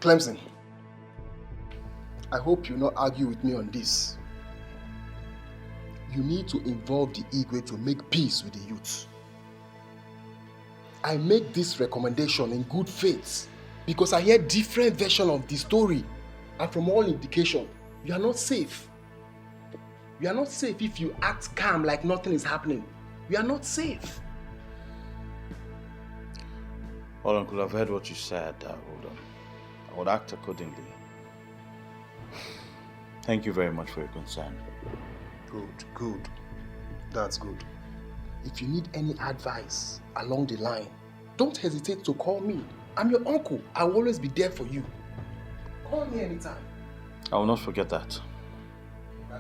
Clemson, I hope you not argue with me on this. You need to involve the Igwe to make peace with the youth. I make this recommendation in good faith because I hear different versions of the story, and from all indication, you are not safe. You are not safe if you act calm like nothing is happening. You are not safe. Well, Uncle, I've heard what you said. I would act accordingly. Thank you very much for your concern. Good. That's good. If you need any advice along the line, don't hesitate to call me. I'm your uncle. I will always be there for you. Call me anytime. I will not forget that.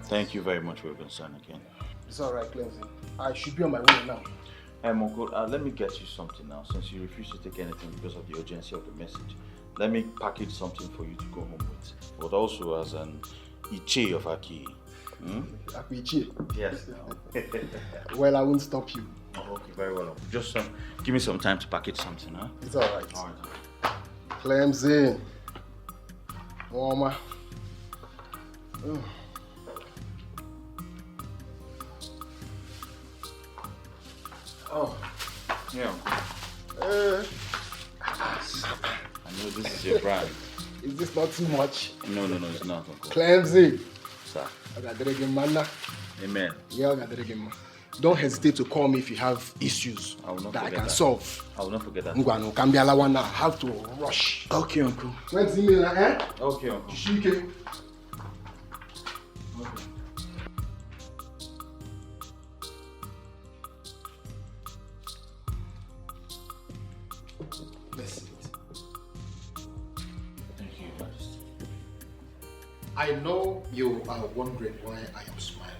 Thank you very much for your concern again. It's alright, Clemson. I should be on my way now. Uncle, let me get you something now, since you refuse to take anything because of the urgency of the message. Let me package something for you to go home with, but also as an Iche of Aki. Iche? Yes. Well, I won't stop you. Oh, okay, very well. Just give me some time to package something, huh? It's alright. Alright. Clemson. Mama. Oh. Yeah. I know this is your brand. Is this not too much? No, it's not, Uncle. Clemson. Sir. Amen. Yeah, don't hesitate to call me if you have issues that I can solve. I will not forget that. I have to rush. Okay, Uncle. When's email, eh? Okay, Uncle. Okay. I know you are wondering why I am smiling.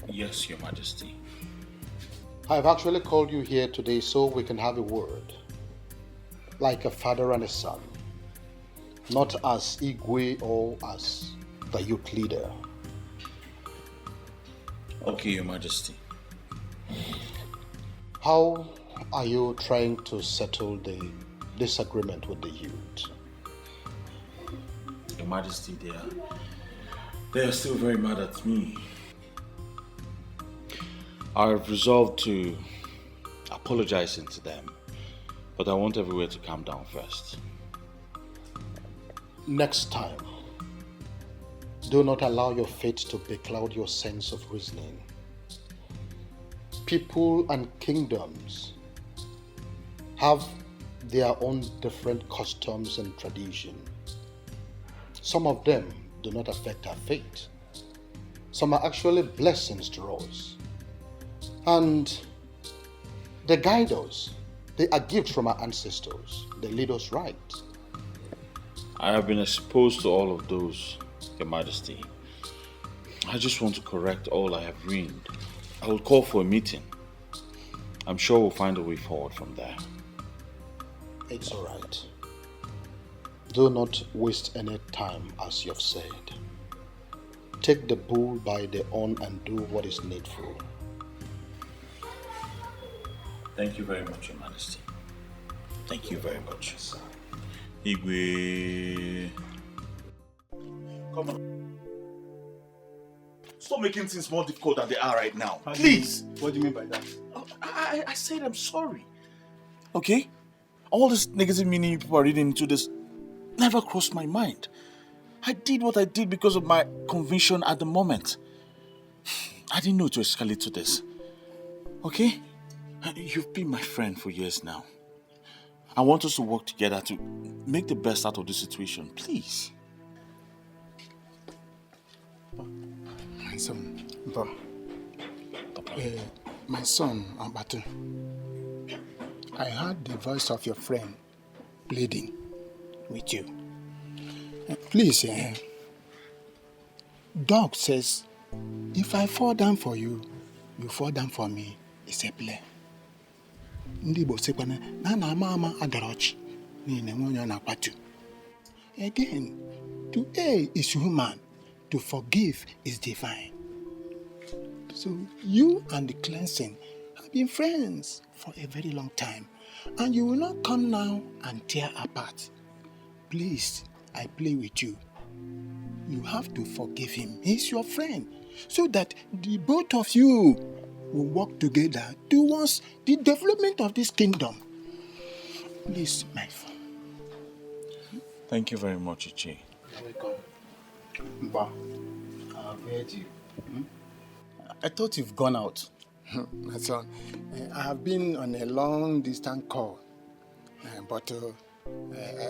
Yes, Your Majesty. I've actually called you here today so we can have a word. Like a father and a son. Not as Igwe or as the youth leader. Okay, Your Majesty. How are you trying to settle the disagreement with the youth? Your Majesty, they are still very mad at me. I have resolved to apologize to them, but I want everywhere to calm down first. Next time, do not allow your fate to becloud your sense of reasoning. People and kingdoms have their own different customs and traditions. Some of them do not affect our fate. Some are actually blessings to us. And they guide us. They are gifts from our ancestors. They lead us right. I have been exposed to all of those, Your Majesty. I just want to correct all I have ruined. I will call for a meeting. I'm sure we'll find a way forward from there. It's all right. Do not waste any time, as you have said. Take the bull by the horn and do what is needful. Thank you very much, Your Majesty. Thank you very much. Igwe. Come on. Stop making things more difficult than they are right now. Please. What do you mean by that? I said I'm sorry. Okay? All this negative meaning you people are reading into this never crossed my mind. I did what I did because of my conviction at the moment. I didn't know to escalate to this. Okay? You've been my friend for years now. I want us to work together to make the best out of this situation. Please. My son, my son, Abatu, I heard the voice of your friend pleading with you. Please, Dog says, if I fall down for you, you fall down for me. It's a play. Again, to err is human, to forgive is divine. So you and the cleansing have been friends for a very long time. And you will not come now and tear apart. Please, I play with you. You have to forgive him. He's your friend. So that the both of you will work together towards the development of this kingdom. Please, my friend. Thank you very much, Ichi. Welcome. Mba, I've heard you. I thought you've gone out. My son, I have been on a long distance call, but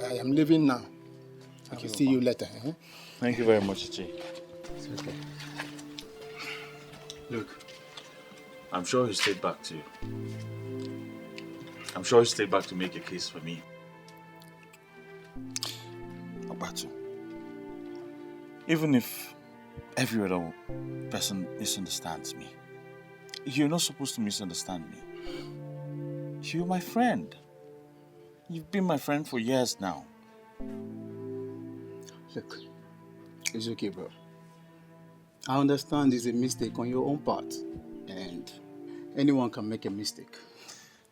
I am leaving now. I will see you later. Thank you very much, Ichi. It's okay. Look, I'm sure he stayed back to you. I'm sure he stayed back to make a case for me. Obatu, even if every other person misunderstands me, you're not supposed to misunderstand me. You're my friend. You've been my friend for years now. Look, it's okay, bro. I understand it's a mistake on your own part, and anyone can make a mistake.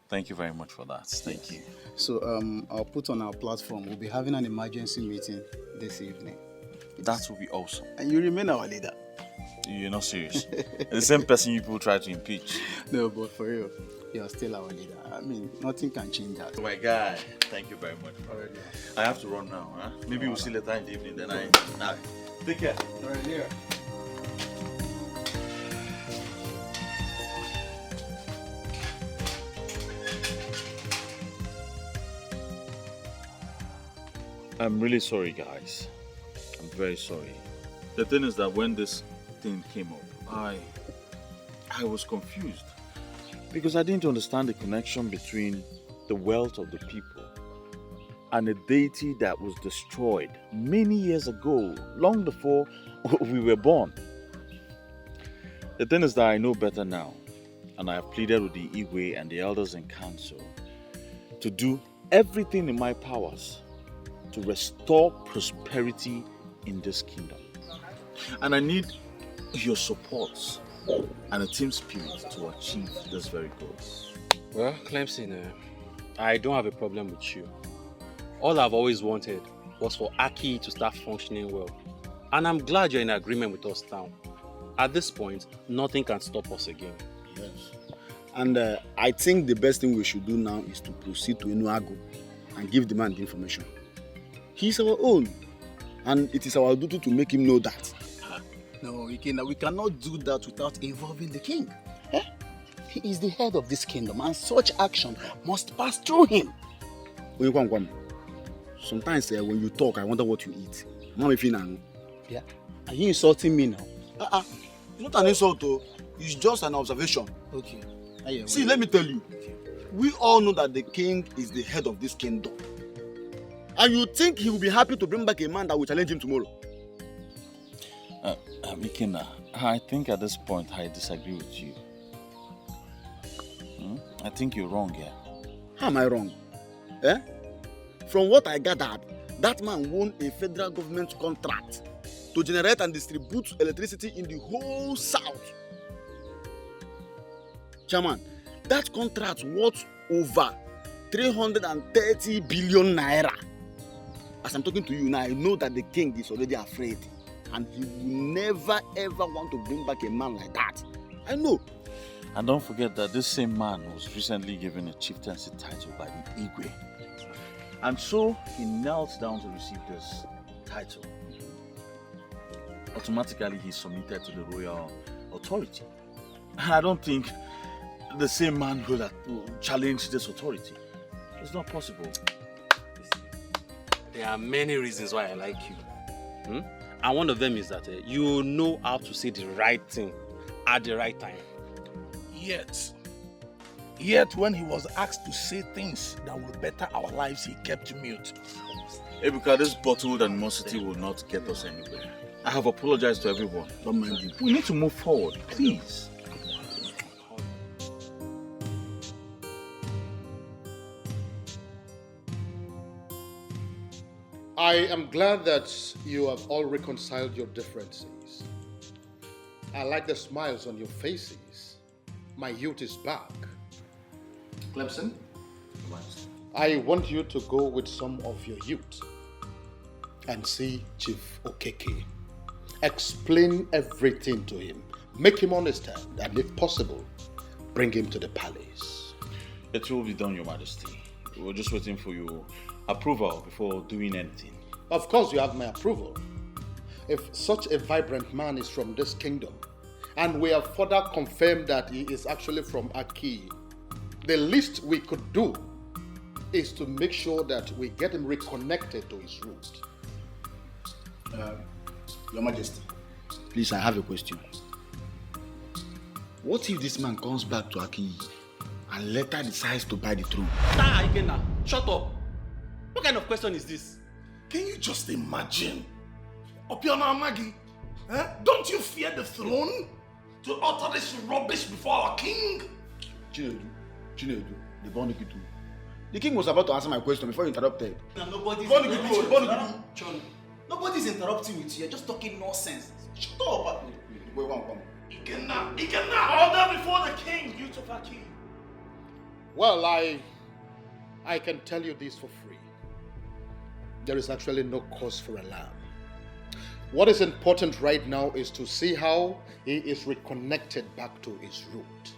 Thank you very much for that. Thank you. So I'll put on our platform. We'll be having an emergency meeting this evening. That will be awesome. And you remain our leader. You're not serious. The same person you people try to impeach. No, but for real, you're still our leader. I mean, nothing can change that. Oh my guy, thank you very much. Already. I have to run now, huh? Maybe we'll see later in the evening. Then take care. Alright, here. I'm really sorry, guys. I'm very sorry. The thing is that when this thing came up, I was confused because I didn't understand the connection between the wealth of the people and a deity that was destroyed many years ago, long before we were born. The thing is that I know better now, and I have pleaded with the Igwe and the elders in council to do everything in my powers to restore prosperity in this kingdom. And I need your support and a team spirit to achieve this very goal. Well, Clemson, I don't have a problem with you. All I've always wanted was for Aki to start functioning well. And I'm glad you're in agreement with us now. At this point, nothing can stop us again. Yes. And I think the best thing we should do now is to proceed to Enuagu and give the man the information. He's our own, and it is our duty to make him know that. No, we cannot do that without involving the king. He is the head of this kingdom, and such action must pass through him. Sometimes when you talk, I wonder what you eat. Yeah? Are you insulting me now? It's not an insult, though. It's just an observation. Okay. See, let me tell you. We all know that the king is the head of this kingdom. And you think he will be happy to bring back a man that will challenge him tomorrow? Mikina, I think at this point I disagree with you. I think you're wrong here. How am I wrong? From what I gathered, that man won a federal government contract to generate and distribute electricity in the whole south. Chairman, that contract worth over 330 billion naira. As I'm talking to you now, I know that the king is already afraid, and he will never ever want to bring back a man like that. I know. And don't forget that this same man was recently given a chieftaincy title by the Igwe. And so he knelt down to receive this title. Automatically he's submitted to the royal authority. And I don't think the same man will challenge this authority. It's not possible. There are many reasons why I like you. And one of them is that you know how to say the right thing at the right time. Yet when he was asked to say things that will better our lives, he kept mute. Ebuka, this bottled animosity will not get us anywhere. I have apologized to everyone. Don't mind you. We need to move forward, please. I am glad that you have all reconciled your differences. I like the smiles on your faces. My youth is back. Clemson, I want you to go with some of your youth and see Chief Okeke. Explain everything to him. Make him understand, and if possible, bring him to the palace. It will be done, Your Majesty. We're just waiting for your approval before doing anything. Of course you have my approval. If such a vibrant man is from this kingdom, and we have further confirmed that he is actually from Aki, the least we could do is to make sure that we get him reconnected to his roots. Your Majesty, please, I have a question. What if this man comes back to Aki and later decides to buy the throne? Nah, Ikenna, shut up. What kind of question is this? Can you just imagine? Opiona Amagi, don't you fear the throne? To utter this rubbish before our king? Chinedu, the Bonikitu. The king was about to answer my question before you interrupted. Nobody's interrupting with you. You're just talking nonsense. Shut up. Ikenna, order before the king, you to Aki. Well, I can tell you this for free. There is actually no cause for alarm. What is important right now is to see how he is reconnected back to his root.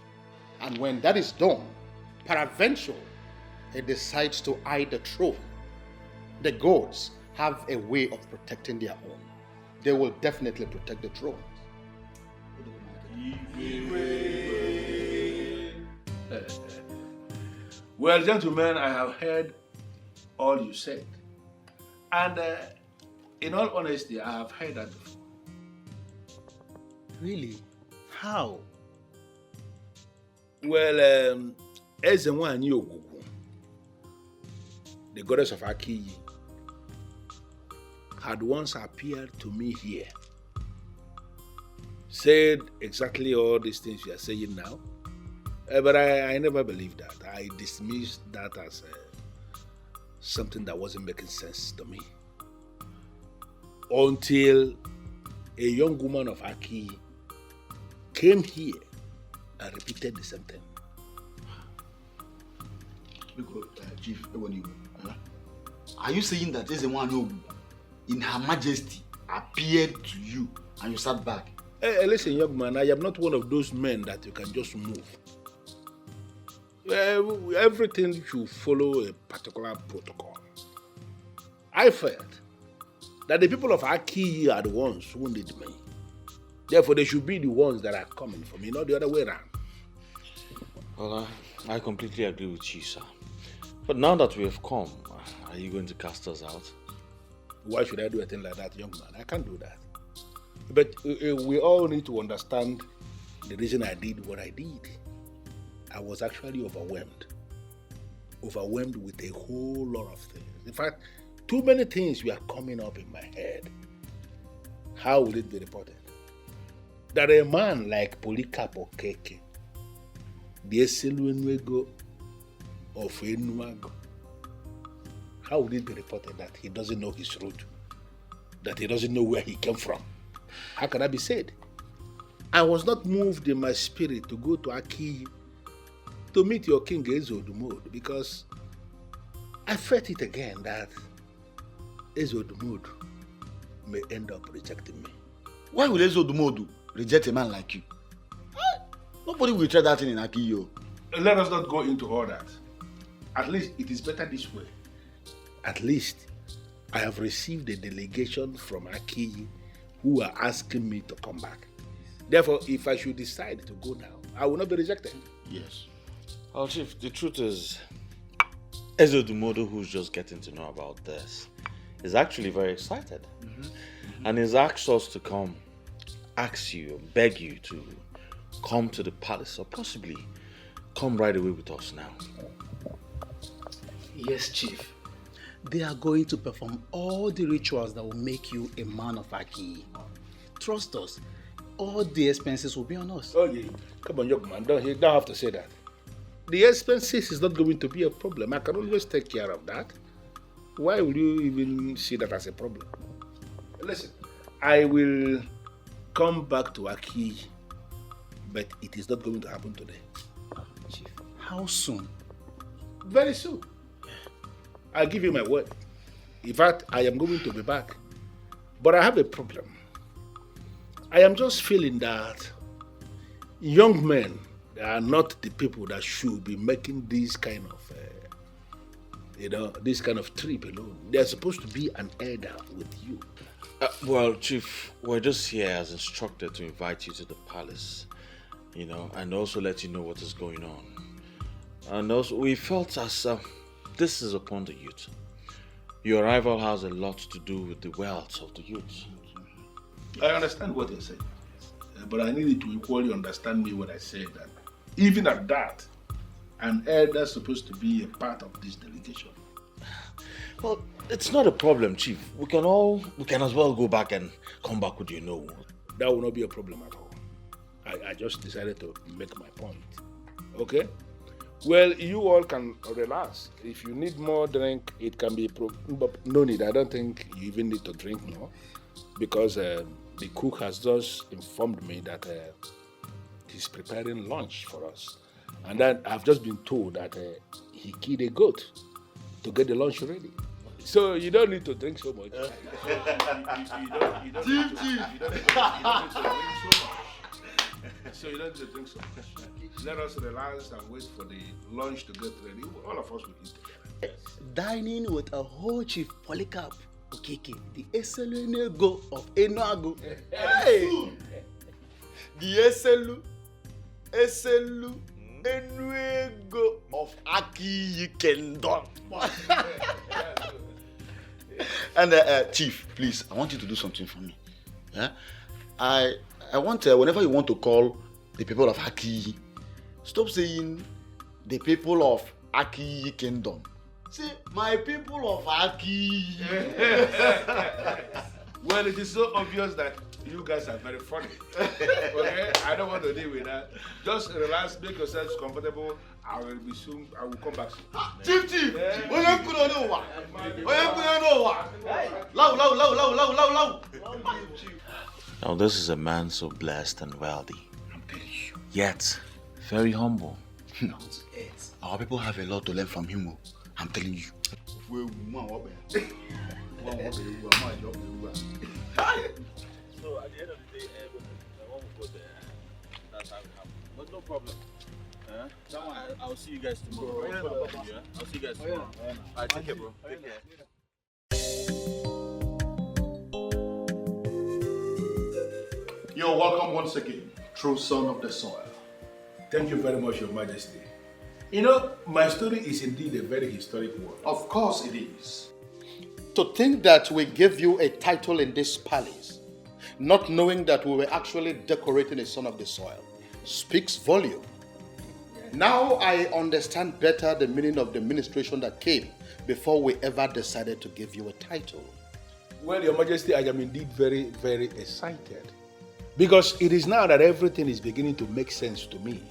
And when that is done, peradventure, he decides to eye the throne. The gods have a way of protecting their own. They will definitely protect the throne. Well, gentlemen, I have heard all you said. And in all honesty, I have heard that before. Really? How? Well, Ezenwani Ogugu, the goddess of Aki, had once appeared to me here, said exactly all these things you are saying now, but I never believed that. I dismissed that as something that wasn't making sense to me. Until a young woman of Aki came here and repeated the same thing. Chief, are you saying that Ezenwani in Her Majesty appeared to you and you sat back? Listen, young man, I am not one of those men that you can just move. Everything should follow a particular protocol. I felt that the people of Aki are the ones who need me. Therefore, they should be the ones that are coming for me, not the other way around. Well, I completely agree with you, sir. But now that we have come, are you going to cast us out? Why should I do a thing like that, young man? I can't do that. But we all need to understand the reason I did what I did. I was actually overwhelmed. Overwhelmed with a whole lot of things. In fact, too many things were coming up in my head. How will it be reported? That a man like Polycarp Okeke, the Eseluenwego of Enuago, how would it be reported that he doesn't know his root? That he doesn't know where he came from? How can that be said? I was not moved in my spirit to go to Aki to meet your king Ezodumod because I felt it again that Ezodumod may end up rejecting me. Why would Ezenwani reject a man like you? Nobody will try that thing in Aki, yo. Let us not go into all that. At least it is better this way. At least I have received a delegation from Aki who are asking me to come back. Therefore, if I should decide to go now, I will not be rejected. Yes. Well, Chief, the truth is, Ezodumodo, who's just getting to know about this, is actually very excited. And he's asked us to come, ask you, beg you to come to the palace, or possibly come right away with us now. Yes, Chief. They are going to perform all the rituals that will make you a man of Aki. Trust us, all the expenses will be on us. Oh yeah, come on, young man, you don't have to say that. The expenses is not going to be a problem. I can always take care of that. Why will you even see that as a problem? Listen, I will come back to Aki, but it is not going to happen today. Chief, how soon? very soon. I'll give you my word. In fact, I am going to be back. But I have a problem. I am just feeling that young men are not the people that should be making this kind of, this kind of trip alone. They are supposed to be an elder with you. Well, Chief, we're just here as instructed to invite you to the palace, and also let you know what is going on. And also, we felt as this is upon the youth. Your arrival has a lot to do with the wealth of the youth. I understand what you're saying, but I need you to equally understand me when I say that even at that, an elder is supposed to be a part of this delegation. Well, it's not a problem, Chief. We can as well go back and come back with That will not be a problem at all. I just decided to make my point. Okay? Well, you all can relax. If you need more drink, it can be but no need. I don't think you even need to drink more, because the cook has just informed me that he's preparing lunch for us. And then I've just been told that he killed a goat to get the lunch ready. So you don't need to drink so much. You don't need to drink so much. So you don't need to drink so much. Let us relax and wait for the lunch to get ready. All of us will eat together. Dining with a whole Chief Polycarp Okeke, the Eselunego of Enuagu. Hey! The Eselu Enuego of Aki Kingdom. And Chief, please, I want you to do something for me. Yeah? I want, whenever you want to call the people of Aki, stop saying the people of Aki Kingdom. Say, my people of Aki. Well, it is so obvious that you guys are very funny. Okay? I don't want to deal with that. Just relax, make yourselves comfortable. I will come back soon. Chief! Now, this is a man so blessed and wealthy, yet very humble. Our people have a lot to learn from him. I'm telling you. So at the end of the day, I won't go there. That's how it happens. But no problem. I'll see you guys tomorrow. I'll see you guys tomorrow. Alright, take care, bro. Take care. You're welcome once again, true son of the soil. Thank you very much, Your Majesty. My story is indeed a very historic one. Of course it is. To think that we gave you a title in this palace, not knowing that we were actually decorating a son of the soil, speaks volume. Now I understand better the meaning of the administration that came before we ever decided to give you a title. Well, Your Majesty, I am indeed very, very excited. Because it is now that everything is beginning to make sense to me.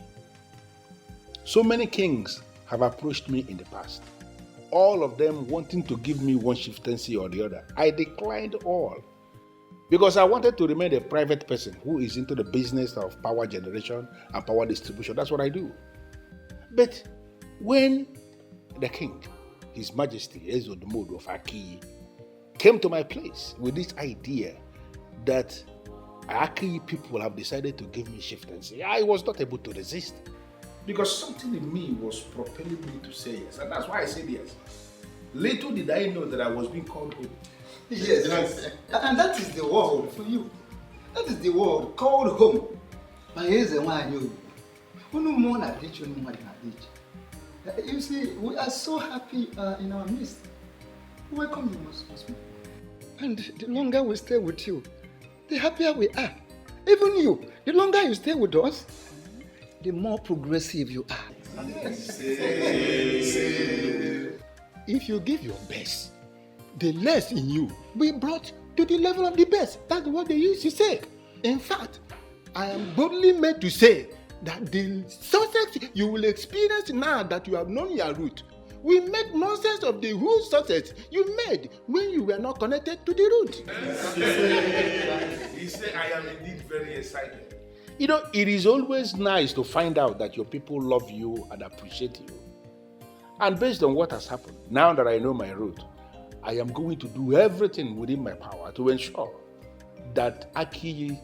So many kings have approached me in the past, all of them wanting to give me one chieftaincy or the other. I declined all because I wanted to remain a private person who is into the business of power generation and power distribution. That's what I do. But when the king, His Majesty Ezodomodu of Aki, came to my place with this idea that Aki people have decided to give me chieftaincy, I was not able to resist. Because something in me was propelling me to say yes, and that's why I said yes. Little did I know that I was being called home. Yes, and that is the word for you. That is the word called home. But here's the one you. You see, we are so happy in our midst. Welcome you, most. And the longer we stay with you, the happier we are. Even you, the longer you stay with us, the more progressive you are. If you give your best, the less in you will be brought to the level of the best. That's what they used to say. In fact, I am boldly made to say that the success you will experience now that you have known your root will make nonsense of the whole success you made when you were not connected to the root. He said, I am indeed very excited. It is always nice to find out that your people love you and appreciate you. And based on what has happened, now that I know my route, I am going to do everything within my power to ensure that Aki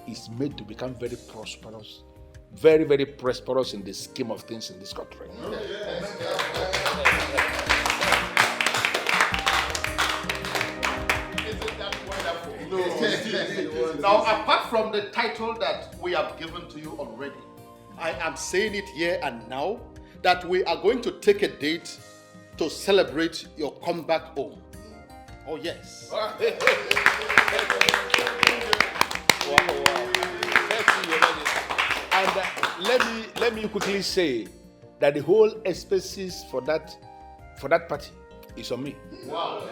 is made to become very prosperous, very, very prosperous in the scheme of things in this country. Now, apart from the title that we have given to you already, I am saying it here and now that we are going to take a date to celebrate your comeback home. Oh, yes. And let me quickly say that the whole expenses for that party is on me. Wow.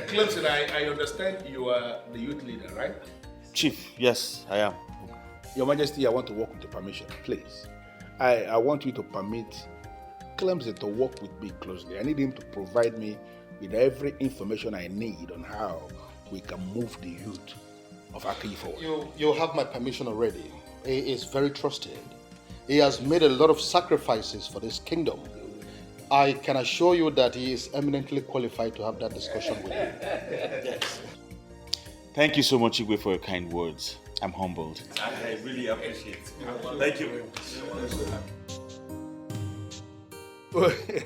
Clemson, I understand you are the youth leader, right? Chief, yes, I am. Your Majesty, I want to work with your permission, please. I want you to permit Clemson to work with me closely. I need him to provide me with every information I need on how we can move the youth of Aki forward. You have my permission already. He is very trusted. He has made a lot of sacrifices for this kingdom. I can assure you that he is eminently qualified to have that discussion with you. Yes. Thank you so much, Igwe, for your kind words. I'm humbled. I really appreciate it. Thank you very much.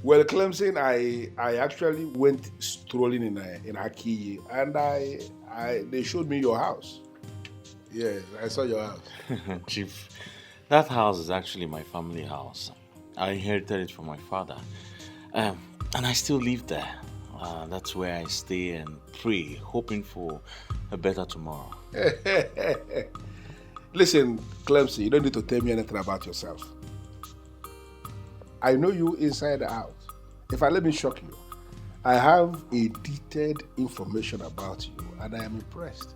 Well, Clemson, I actually went strolling in Aki, and they showed me your house. Yes, I saw your house. Chief, that house is actually my family house. I inherited it from my father, and I still live there. That's where I stay and pray, hoping for a better tomorrow. Listen, Clemson, you don't need to tell me anything about yourself. I know you inside and out. Let me shock you, I have a detailed information about you, and I am impressed.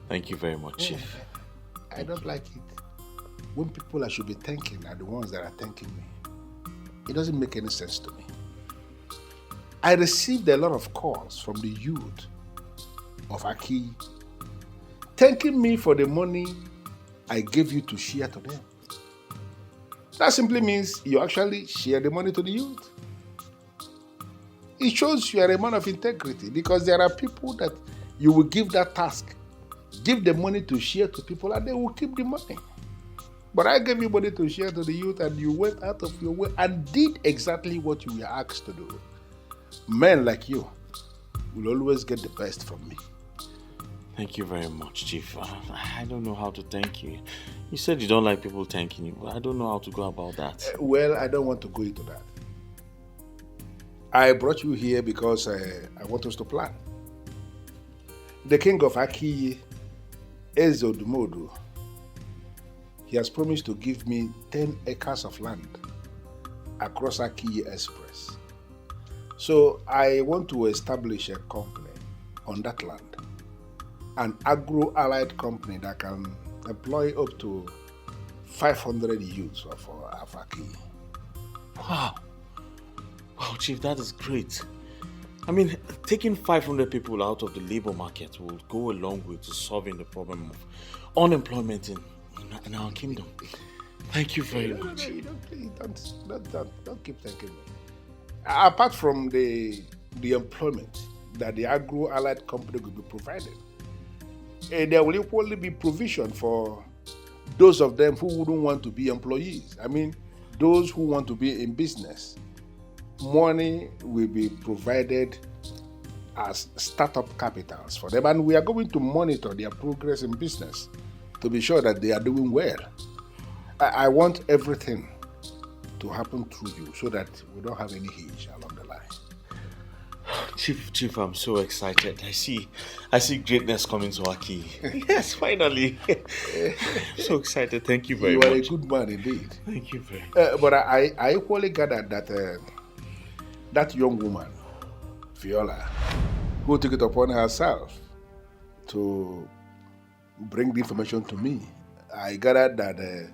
Thank you very much, Chief. I don't like it when people I should be thanking are the ones that are thanking me. It doesn't make any sense to me. I received a lot of calls from the youth of Aki thanking me for the money I gave you to share to them. That simply means you actually share the money to the youth. It shows you are a man of integrity, because there are people that you will give that task, give the money to share to people, and they will keep the money. But I gave you money to share to the youth, and you went out of your way and did exactly what you were asked to do. Men like you will always get the best from me. Thank you very much, Chief. I don't know how to thank you. You said you don't like people thanking you, but I don't know how to go about that. Well, I don't want to go into that. I brought you here because I want us to plan. The king of Aki, Ezodumodu, he has promised to give me 10 acres of land across Aki Express. So I want to establish a company on that land, an agro-allied company that can employ up to 500 youths of Aki. Wow. Wow, Chief, that is great. I mean, taking 500 people out of the labor market will go a long way to solving the problem of unemployment in our kingdom. Thank you very much. Don't keep thanking me. Apart from the employment that the agro-allied company will be providing, there will equally be provision for those of them who wouldn't want to be employees. I mean, those who want to be in business. Money will be provided as startup capitals for them, and we are going to monitor their progress in business to be sure that they are doing well. I want everything to happen through you so that we don't have any hitch along the line. Chief, I'm so excited. I see greatness coming to Aki. Yes, finally. I'm so excited. Thank you very much. You are a good man indeed. Thank you very much. But I equally gathered that that young woman, Viola, who took it upon herself to bring the information to me, I gathered that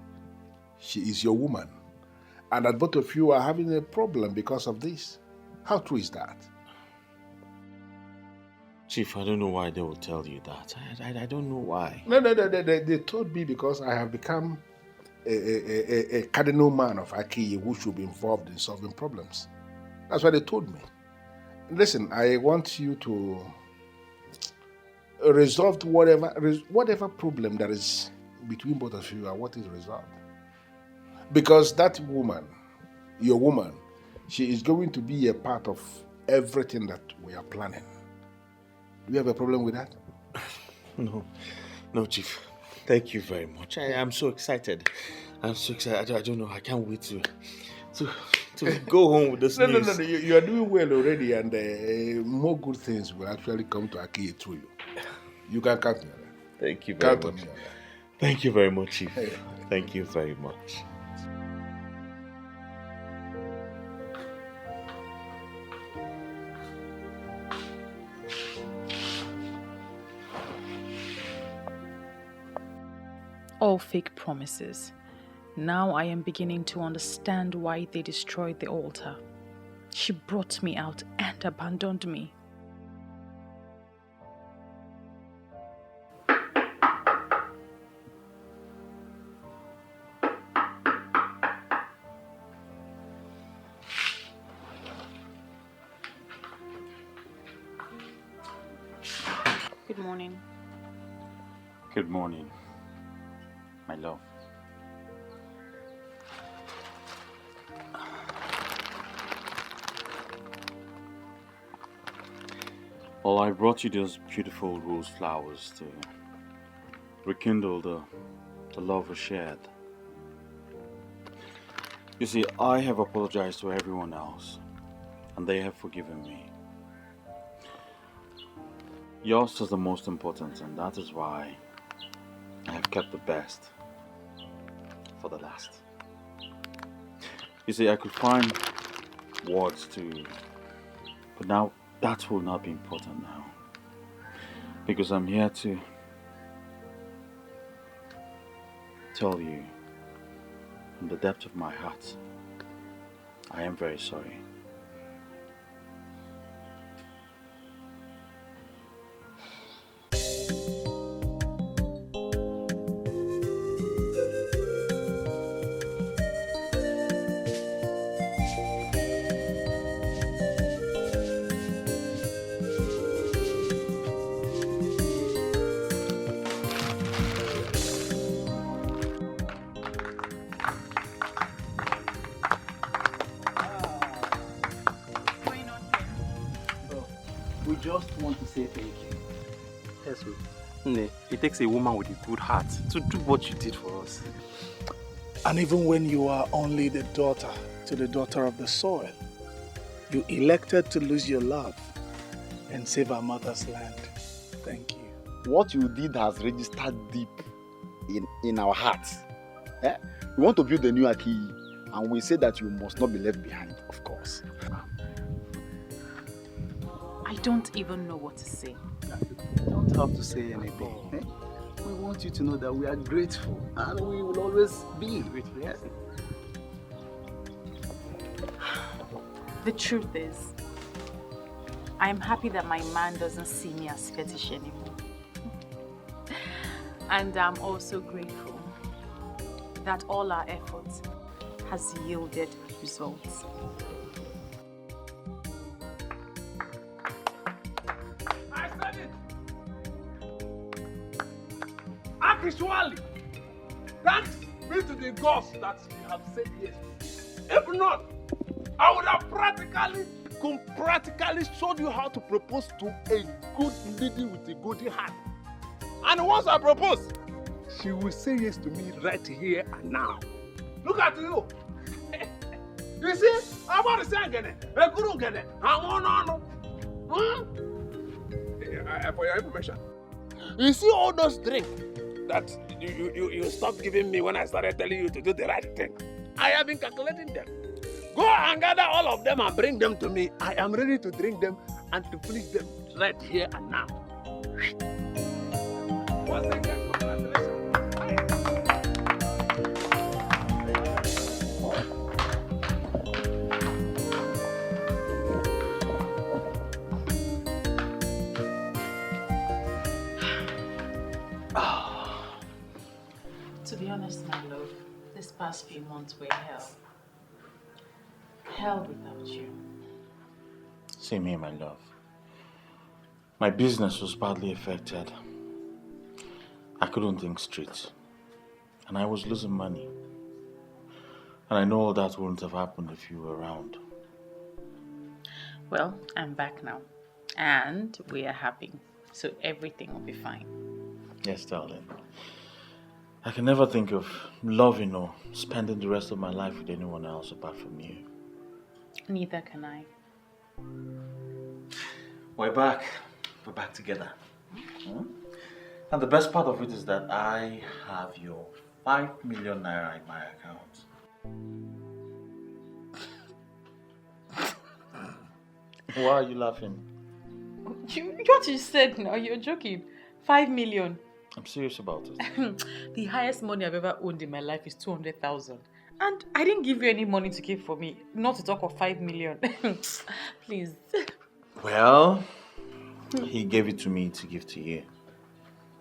she is your woman, and that both of you are having a problem because of this. How true is that? Chief, I don't know why they will tell you that. I don't know why. No, they told me because I have become a cardinal man of Aki who should be involved in solving problems. That's what they told me. Listen, I want you to resolve whatever problem that is between both of you. I want it resolved. Because that woman, your woman, she is going to be a part of everything that we are planning. Do you have a problem with that? No, Chief. Thank you very much. I'm so excited. I'm so excited. I don't know. I can't wait to go home with this news. No. You are doing well already, and more good things will actually come to Aki through you. You can count on that. Thank you very much. Count on me. Thank you very much, Chief. Thank you very much. All fake promises. Now I am beginning to understand why they destroyed the altar. She brought me out and abandoned me. Good morning. Good morning, my love. Well, I brought you those beautiful rose flowers to rekindle the love we shared. You see, I have apologized to everyone else, and they have forgiven me. Yours is the most important, and that is why I have kept the best for the last. You see, I could find words but now that will not be important now. Because I'm here to tell you from the depth of my heart, I am very sorry. We just want to say thank you. Yes, it takes a woman with a good heart to do what you did for us. And even when you are only the daughter to the daughter of the soil, you elected to lose your love and save our mother's land. Thank you. What you did has registered deep in our hearts. We want to build a new Aki, and we say that you must not be left behind, of course. I don't even know what to say. You don't have to say anything. We want you to know that we are grateful, and we will always be grateful. Yes? The truth is, I am happy that my man doesn't see me as fetish anymore. And I'm also grateful that all our efforts has yielded results. I said it! Actually, thanks be to the gods that you have said yes. If not, I would have practically showed you how to propose to a good lady with a good heart. And once I propose, she will say yes to me right here and now. Look at you. You see, I'm about to say again, a good again. For your information, you see all those drinks that you stopped giving me when I started telling you to do the right thing. I have been calculating them. Go and gather all of them and bring them to me. I am ready to drink them and to finish them right here and now. Once again, congratulations. past few months were hell. Hell without you. Same here, my love. My business was badly affected. I couldn't think straight. And I was losing money. And I know all that wouldn't have happened if you were around. Well, I'm back now. And we are happy. So everything will be fine. Yes, darling. I can never think of loving or spending the rest of my life with anyone else apart from you. Neither can I. We're back. We're back together. And the best part of it is that I have your 5 million naira in my account. Why are you laughing? What you said now, you're joking. 5 million. I'm serious about it. The highest money I've ever owned in my life is 200,000. And I didn't give you any money to keep for me. Not to talk of 5 million. Please. Well, he gave it to me to give to you.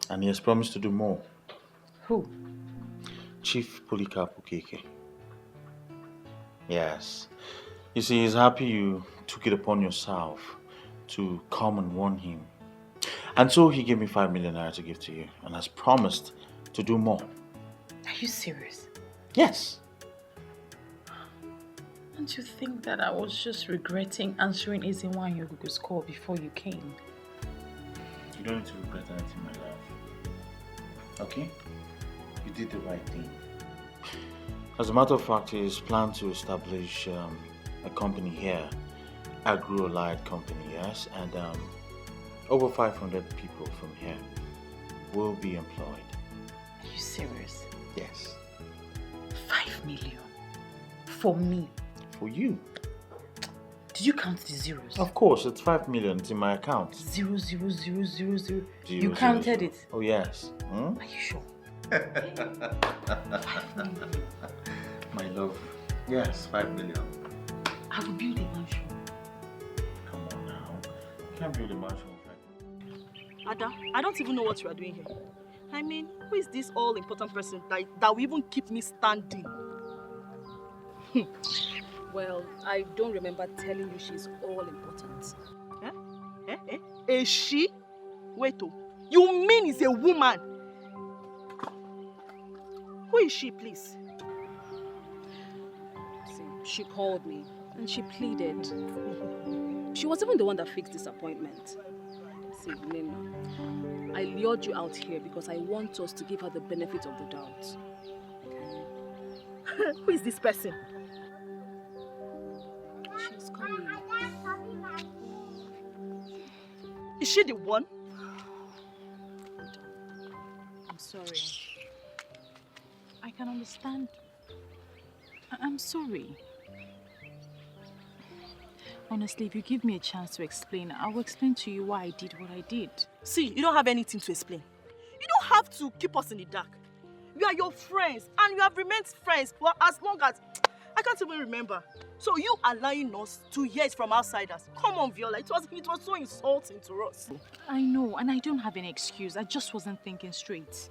And he has promised to do more. Who? Chief Polycarp Okeke. Yes. You see, he's happy you took it upon yourself to come and warn him. And so he gave me 5 million naira to give to you and has promised to do more. Are you serious? Yes. Don't you think that I was just regretting answering Ezinwa and Yogugu's call before you came? You don't need to regret anything, my love. Okay? You did the right thing. As a matter of fact, he's planned to establish a company here, Agro-Allied Company, yes? And over 500 people from here will be employed. Are you serious? Yes. 5 million? For me? For you. Did you count the zeros? Of course, it's 5 million. It's in my account. 0, 0, 0, 0, 0. You Zero, counted zero. it? Oh, yes. Are you sure? 5 million. My love. Yes, 5 million. I will build a mansion. Come on now. You can't build a mansion with 5 million. Ada, I don't even know what you are doing here. I mean, who is this all-important person that will even keep me standing? Well, I don't remember telling you she's all-important. Is she? Wait, you mean it's a woman? Who is she, please? See, she called me and she pleaded. She was even the one that fixed this appointment. See, Nina, I lured you out here because I want us to give her the benefit of the doubt. Who is this person? She's coming. Is she the one? I'm sorry. I can understand. I'm sorry. Honestly, if you give me a chance to explain, I will explain to you why I did what I did. See, you don't have anything to explain. You don't have to keep us in the dark. We are your friends, and we have remained friends for as long as... I can't even remember. So you allowing us to hear it from outsiders. Come on, Viola. It was so insulting to us. I know, and I don't have any excuse. I just wasn't thinking straight.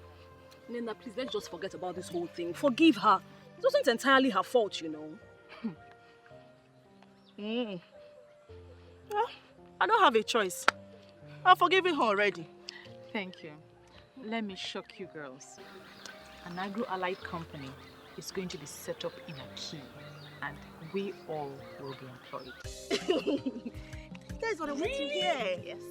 Nina, please, let's just forget about this whole thing. Forgive her. It wasn't entirely her fault, you know. Well, I don't have a choice. I've forgiven her already. Thank you. Let me shock you girls. An agro-allied company is going to be set up in a key, and we all will be employed. You guys want to wait in here? Yes.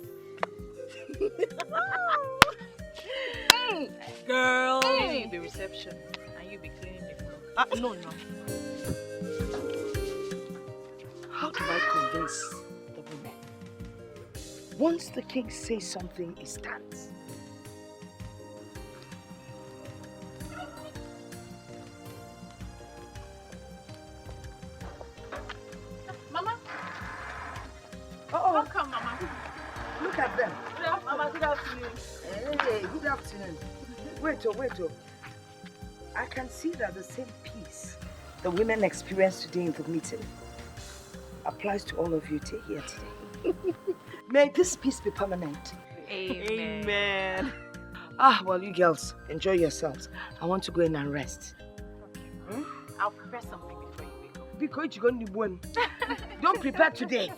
Girl. Hey, the reception. And you be cleaning the floor. No. How do I convince the women? Once the king says something, it stands. Mama. Oh, come, Mama. Look at them. Mama, good afternoon. Hey, good afternoon. Wait. I can see that the same peace the women experienced today in the meeting applies to all of you here today. May this peace be permanent. Amen. Well, you girls, enjoy yourselves. I want to go in and rest. Okay. I'll prepare something before you wake up. Because you're going to win. Don't prepare today.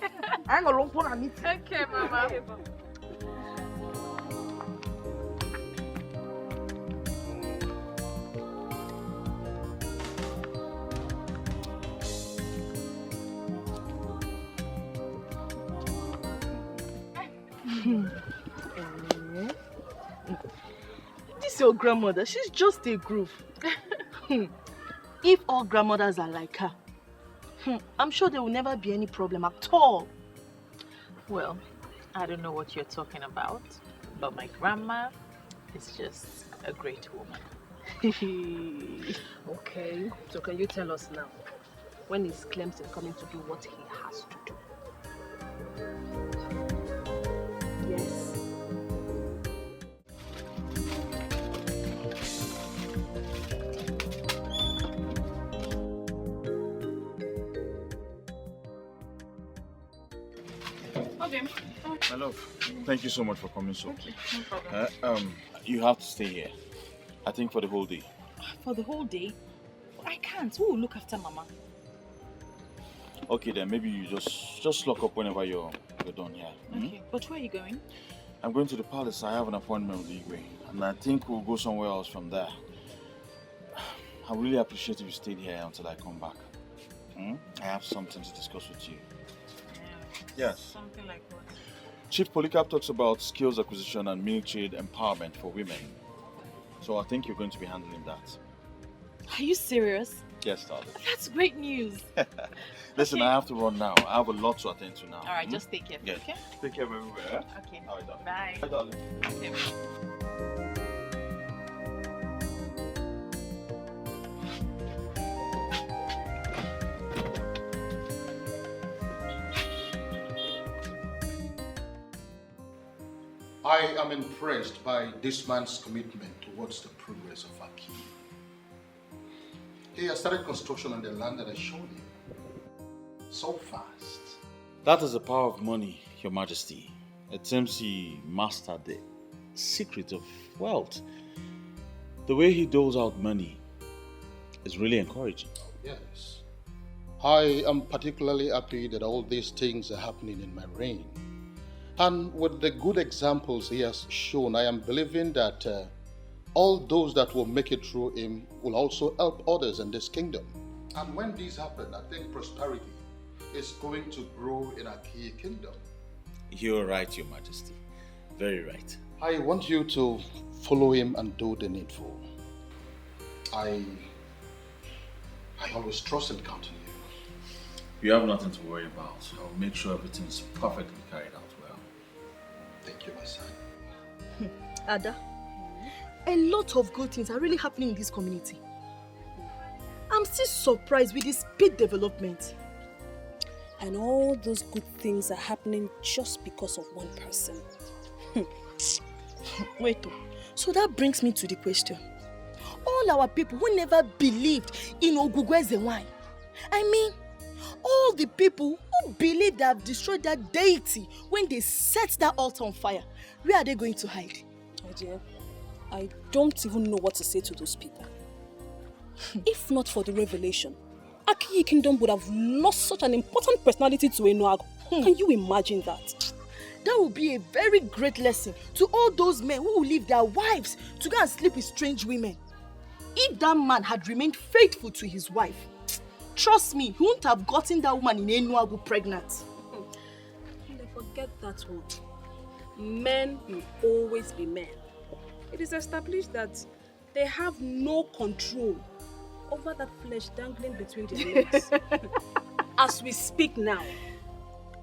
I'm going to long meeting. Okay, Mama. This your grandmother, she's just a groove. If all grandmothers are like her, I'm sure there will never be any problem at all. Well, I don't know what you're talking about, but my grandma is just a great woman. Okay, so can you tell us now, when is Clemson coming to do what he has to do? Yes. Okay. My love, thank you so much for coming so Okay, no problem. You have to stay here. I think for the whole day. For the whole day? I can't. Who will look after Mama? Okay then, maybe you just lock up whenever you're done here. Okay, but where are you going? I'm going to the palace. I have an appointment with Igwe, and I think we'll go somewhere else from there. I really appreciate if you stayed here until I come back. I have something to discuss with you. Yes. Something like what? Chief Polycarp talks about skills acquisition and military empowerment for women. So I think you're going to be handling that. Are you serious? Yes, darling. That's great news. Listen, Okay. I have to run now. I have a lot to attend to now. All right, just take care. Yes. Okay? Take care of everywhere. Okay. All right, darling. Bye. Bye, darling. Okay. I am impressed by this man's commitment towards the progress of Aki. He has started construction on the land that I showed him. So fast. That is the power of money, Your Majesty. It seems he mastered the secret of wealth. The way he doles out money is really encouraging. Yes. I am particularly happy that all these things are happening in my reign. And with the good examples he has shown, I am believing that all those that will make it through him will also help others in this kingdom. And when these happen, I think prosperity is going to grow in Aki kingdom. You're right, Your Majesty. Very right. I want you to follow him and do the needful. I always trust and count on you. You have nothing to worry about. I'll make sure everything is perfectly carried out well. Thank you, my son. Ada, a lot of good things are really happening in this community. I'm still surprised with the speed development. And all those good things are happening just because of one person. Wait, so that brings me to the question. All our people who never believed in Ogugweze wine. I mean, all the people who believe they have destroyed that deity when they set that altar on fire, where are they going to hide? Oh dear, I don't even know what to say to those people. If not for the revelation, Aki Kingdom would have lost such an important personality to Enuago. Can you imagine that? That would be a very great lesson to all those men who will leave their wives to go and sleep with strange women. If that man had remained faithful to his wife, trust me, he wouldn't have gotten that woman in Enuagu pregnant. Forget that one. Men will always be men. It is established that they have no control over that flesh dangling between their legs. As we speak now,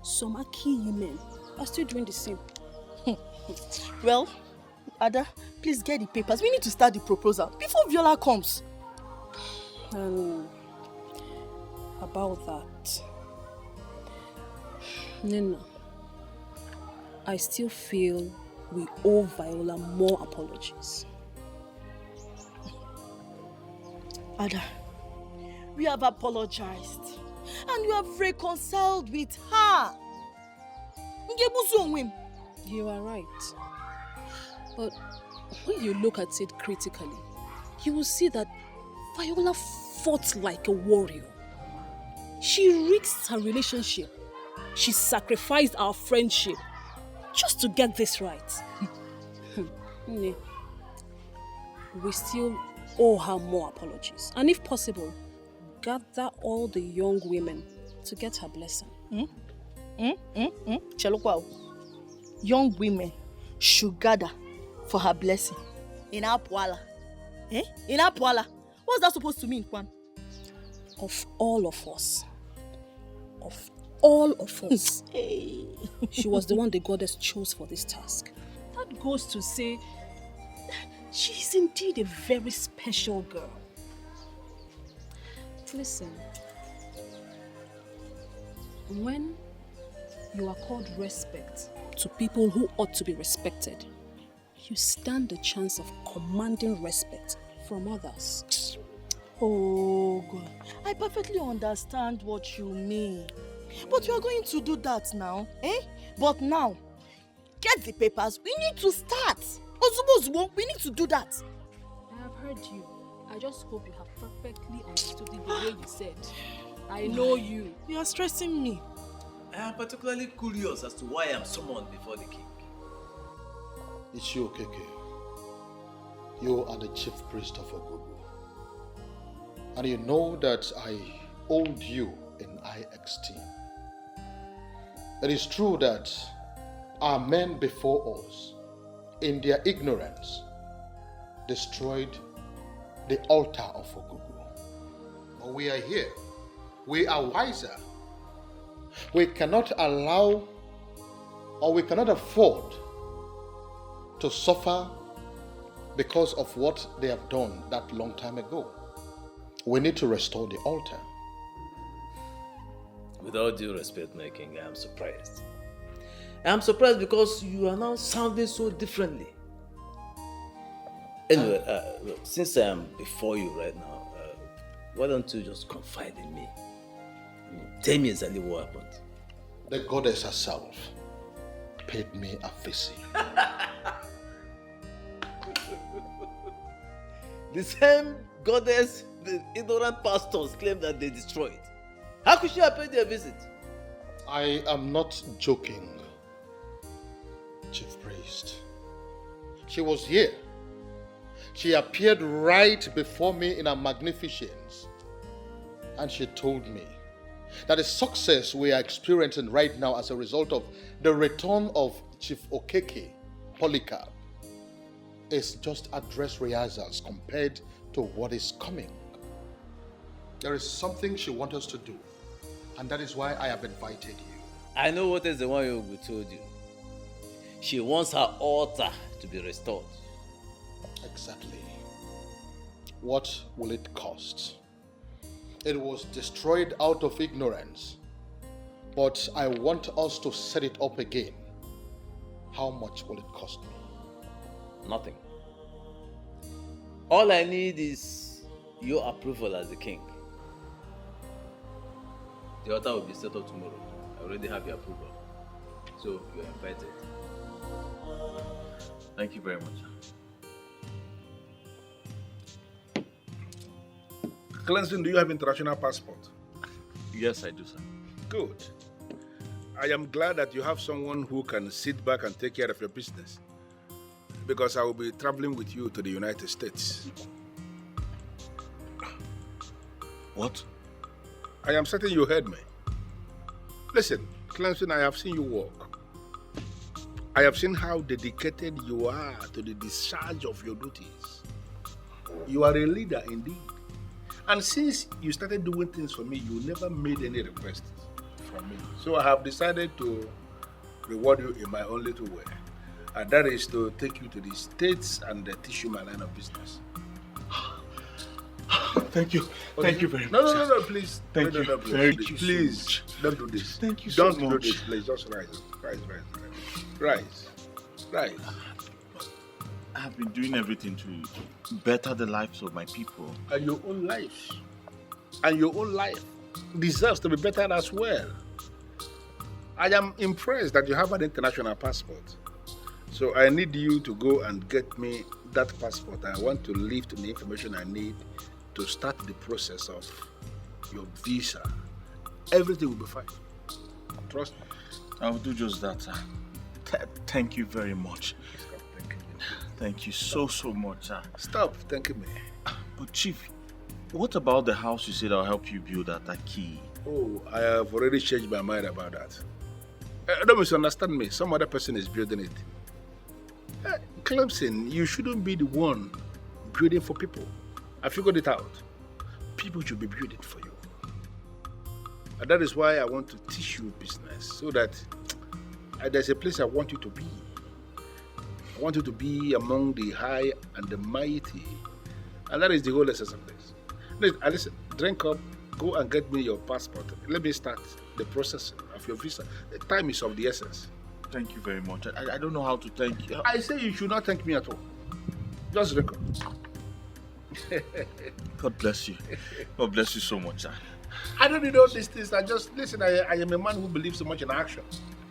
some Aki men are still doing the same. Well, Ada, please get the papers. We need to start the proposal before Viola comes. About that, Nina, I still feel we owe Viola more apologies. Ada, we have apologized and you have reconciled with her. You are right. But when you look at it critically, you will see that Viola fought like a warrior. She risked her relationship. She sacrificed our friendship just to get this right. We still owe her more apologies. And if possible, gather all the young women to get her blessing. Chelukwa, young women should gather for her blessing. In Apwala. In Apwala. What's that supposed to mean, Kwan? Of all of us. Of all of us. Hey. She was the one the goddess chose for this task. That goes to say, she's indeed a very special girl. Listen, when you are called respect to people who ought to be respected, you stand the chance of commanding respect from others. Oh God, I perfectly understand what you mean. But you are going to do that now, eh? But now, get the papers, we need to start. Ozubo, we need to do that. I have heard you. I just hope you have perfectly understood it the way you said. I know you. You are stressing me. I am particularly curious as to why I am summoned before the king. It's you, Keke. You are the chief priest of Ogugu. And you know that I hold you in high esteem. It is true that our men before us, in their ignorance, destroyed the altar of Ogugu. But we are here. We are wiser. We cannot allow, or we cannot afford to suffer because of what they have done that long time ago. We need to restore the altar. With all due respect, my king, I am surprised. I am surprised because you are now sounding so differently. Anyway, since I am before you right now, why don't you just confide in me? Tell me exactly what happened. The goddess herself paid me a visit. The same goddess the ignorant pastors claim that they destroyed. How could she have paid their visit? I am not joking, chief priest. She was here. She appeared right before me in her magnificence. And she told me that the success we are experiencing right now as a result of the return of Chief Okeke, Polycarp, is just a dress rehearsals compared to what is coming. There is something she wants us to do, and that is why I have invited you. I know what is the one Yogu told you. She wants her altar to be restored. Exactly. What will it cost? It was destroyed out of ignorance, but I want us to set it up again. How much will it cost me? Nothing. All I need is your approval as the king. The altar will be set up tomorrow. I already have your approval. So you're invited. Thank you very much. Cleansing, do you have international passport? Yes, I do, sir. Good. I am glad that you have someone who can sit back and take care of your business. Because I will be traveling with you to the United States. What? I am certain you heard me. Listen, Clemson, I have seen you work. I have seen how dedicated you are to the discharge of your duties. You are a leader indeed. And since you started doing things for me, you never made any requests from me. So I have decided to reward you in my own little way. And that is to take you to the States and teach you my line of business. Thank you. Thank you very much. No, please. Thank you. Thank you. Please, don't do this. Thank you so much. Don't do this, please. Just rise. Rise. I have been doing everything to better the lives of my people. And your own life. And your own life deserves to be better as well. I am impressed that you have an international passport. So I need you to go and get me that passport. I want to lift the information I need to start the process of your visa, everything will be fine. Trust me. I will do just that, sir. Thank you very much. Thank you so much, sir. Stop thanking me. But Chief, what about the house you said I'll help you build at Aki? Oh, I have already changed my mind about that. Don't misunderstand me. Some other person is building it. Clemson, you shouldn't be the one building for people. I figured it out. People should be building for you. And that is why I want to teach you business, so that there's a place I want you to be. I want you to be among the high and the mighty. And that is the whole essence of this. Listen, drink up, go and get me your passport. Let me start the process of your visa. The time is of the essence. Thank you very much. I don't know how to thank you. I say you should not thank me at all. Just drink up. God bless you. God bless you so much, sir. I don't need all these things. I am a man who believes so much in action.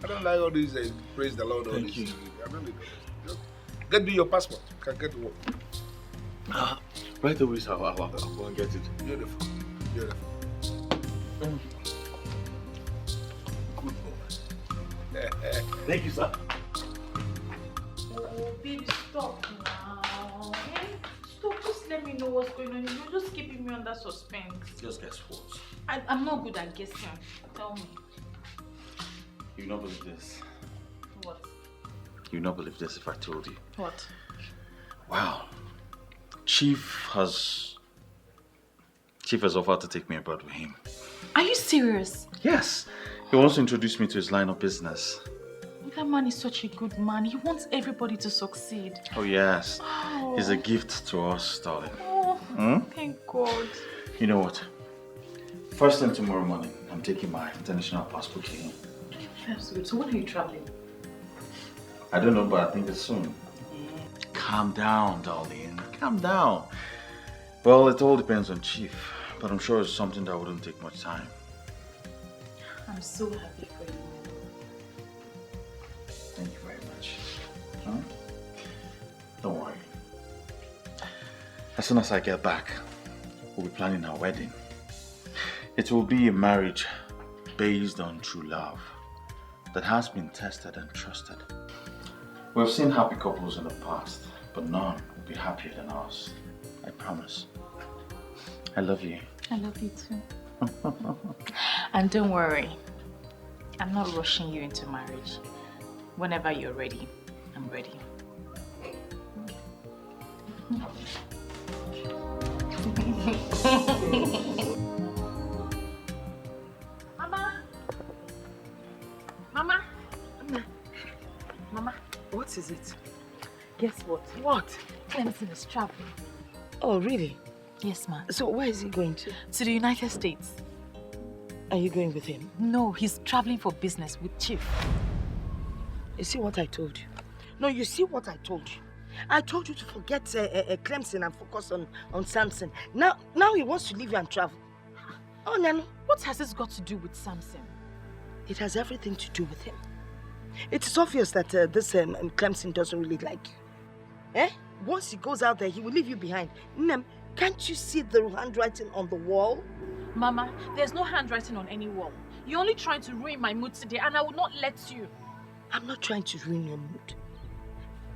I don't like all these praise the Lord. Thank you. I don't need all this. Just get me your passport. Can get to work. Right away, sir. I'll go and get it. Beautiful. Beautiful. Good boy. Thank you, sir. Oh, baby, stop now. Okay? Stop. Just let me know what's going on. You're just keeping me under suspense. Just guess what? I'm not good at guessing. Tell me. You not believe this. What? You not believe this if I told you. What? Wow. Chief has offered to take me abroad with him. Are you serious? Yes. He wants to introduce me to his line of business. That man is such a good man. He wants everybody to succeed. Oh yes. Oh. He's a gift to us, darling. Oh, thank God. You know what? First thing tomorrow morning, I'm taking my international passport here. That's good. So when are you traveling? I don't know, but I think it's soon. Calm down, darling. Calm down. Well, it all depends on Chief, but I'm sure it's something that wouldn't take much time. I'm so happy for you. Thank you very much. Huh? Don't worry. As soon as I get back, we'll be planning our wedding. It will be a marriage based on true love that has been tested and trusted. We've seen happy couples in the past, but none will be happier than us. I promise. I love you. I love you too. And don't worry, I'm not rushing you into marriage. Whenever you're ready, I'm ready. Mama! Mama! Mama! What is it? Guess what? What? Clemson is traveling. Oh, really? Yes, ma. So where is he going to? To the United States. Are you going with him? No, he's traveling for business with Chief. You see what I told you? No, you see what I told you? I told you to forget Clemson and focus on Samson. Now he wants to leave you and travel. Oh, Nano. What has this got to do with Samson? It has everything to do with him. It is obvious that this Clemson doesn't really like you. Eh? Once he goes out there, he will leave you behind. Nem, can't you see the handwriting on the wall? Mama, there's no handwriting on any wall. You're only trying to ruin my mood today, and I will not let you. I'm not trying to ruin your mood.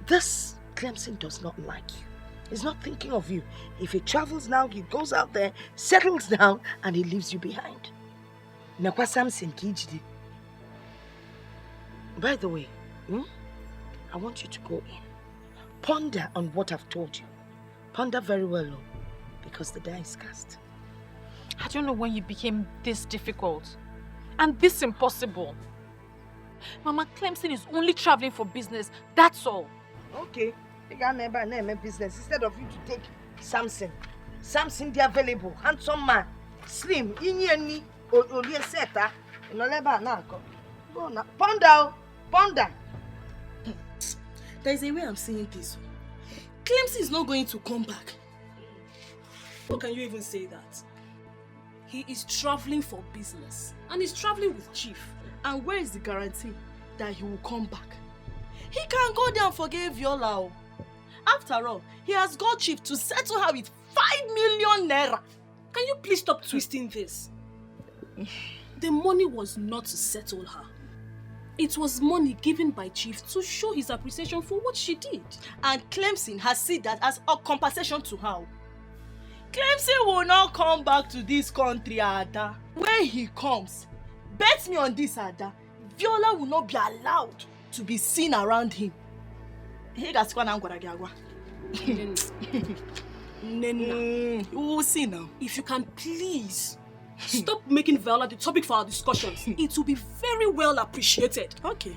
This Clemson does not like you. He's not thinking of you. If he travels now, he goes out there, settles down, and he leaves you behind. Nakwa Samson Kijidi. By the way, I want you to go in. Ponder on what I've told you. Ponder very well, because the die is cast. I don't know when you became this difficult and this impossible. Mama, Clemson is only traveling for business, that's all. Okay, you got never name business instead of you to take Samson. Samson, the available, handsome man, slim, inyeni, olieseta, inoleba nanko. Go na, ponder. There is a way I'm seeing this. Clemson is not going to come back. How can you even say that? He is traveling for business and he's traveling with Chief. And where is the guarantee that he will come back? He can't go there and forgive Viola. After all, he has got Chief to settle her with 5 million naira. Can you please stop twisting this? The money was not to settle her. It was money given by Chief to show his appreciation for what she did. And Clemson has seen that as a compensation to her. Clemson will not come back to this country, Ada. When he comes, bet me on this, Ada, Viola will not be allowed to be seen around him. Nena, we will see now. If you can please stop making Viola the topic for our discussions, it will be very well appreciated. Okay.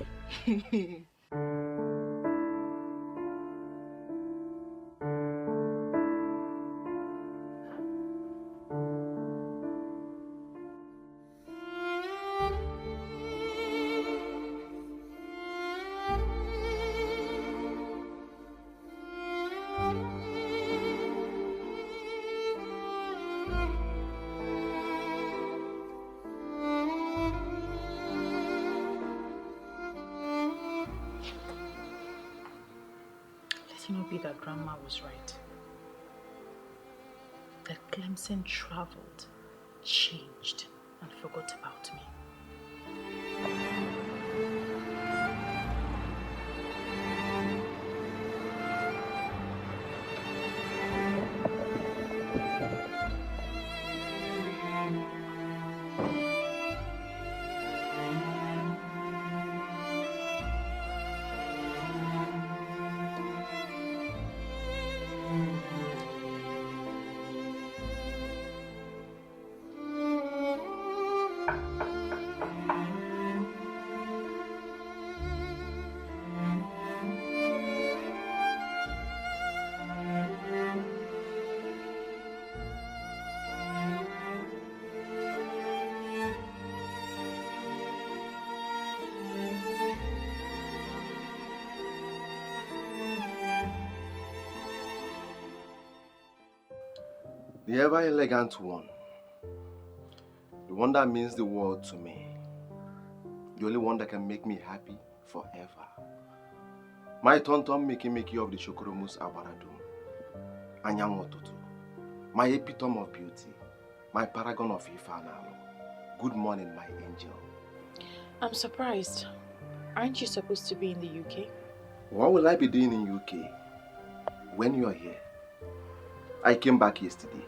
Be that Grandma was right. That Clemson traveled, changed, and forgot about me. The ever elegant one. The one that means the world to me. The only one that can make me happy forever. My tonton making of the Shokoromus Abaradum. Anyang Otutu. My epitome of beauty. My paragon of Ifanalo. Good morning, my angel. I'm surprised. Aren't you supposed to be in the UK? What will I be doing in UK when you're here? I came back yesterday.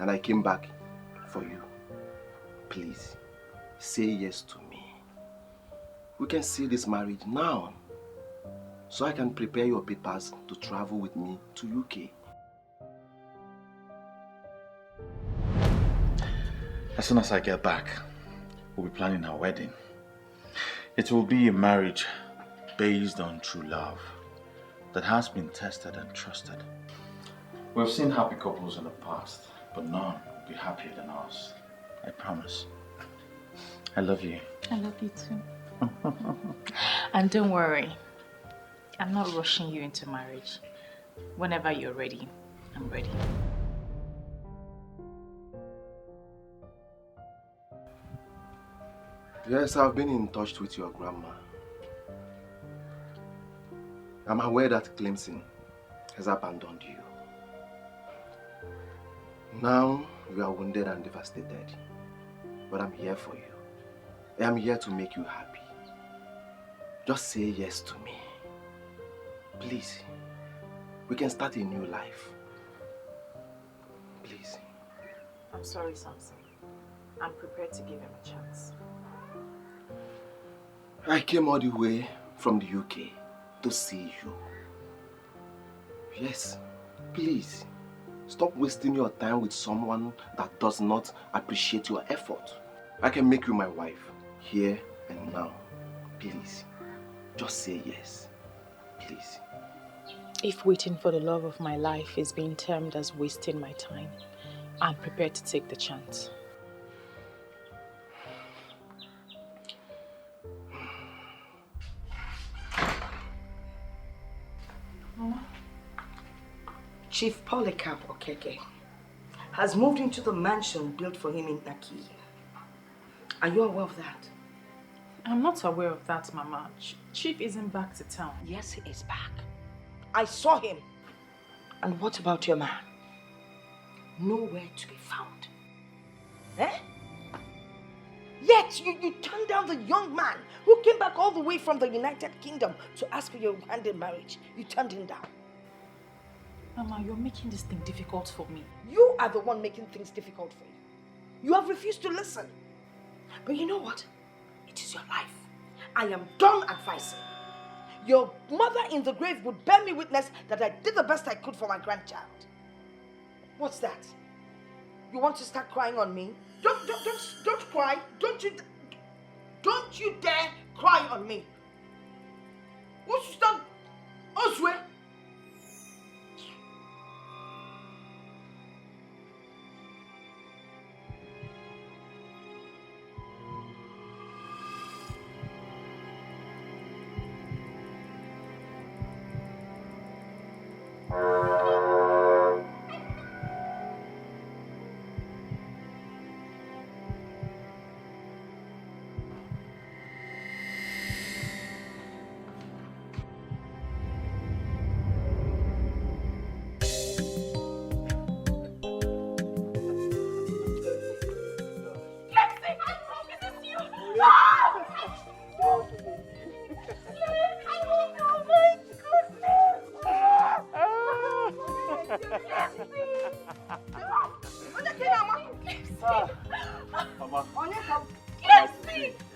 And I came back for you. Please, say yes to me. We can see this marriage now. So I can prepare your papers to travel with me to UK. As soon as I get back, we'll be planning our wedding. It will be a marriage based on true love that has been tested and trusted. We've seen happy couples in the past, but none will be happier than us. I promise. I love you. I love you too. And don't worry, I'm not rushing you into marriage. Whenever you're ready, I'm ready. Yes, I've been in touch with your grandma. I'm aware that Clemson has abandoned you. Now you are wounded and devastated, but I'm here for you. I am here to make you happy. Just say yes to me. Please, we can start a new life. Please. I'm sorry, Samson. I'm prepared to give him a chance. I came all the way from the UK to see you. Yes, please. Stop wasting your time with someone that does not appreciate your effort. I can make you my wife, here and now. Please, just say yes. Please. If waiting for the love of my life is being termed as wasting my time, I'm prepared to take the chance. Chief Polycarp Okeke has moved into the mansion built for him in Aki. Are you aware of that? I'm not aware of that, Mama. Chief isn't back to town. Yes, he is back. I saw him. And what about your man? nowhere to be found. Eh? Yet you turned down the young man who came back all the way from the United Kingdom to ask for your hand in marriage. You turned him down. Mama, you're making this thing difficult for me. You are the one making things difficult for you. You have refused to listen. But you know what? It is your life. I am done advising. Your mother in the grave would bear me witness that I did the best I could for my grandchild. What's that? You want to start crying on me? Don't cry. Don't you dare cry on me. What's that? Oswe?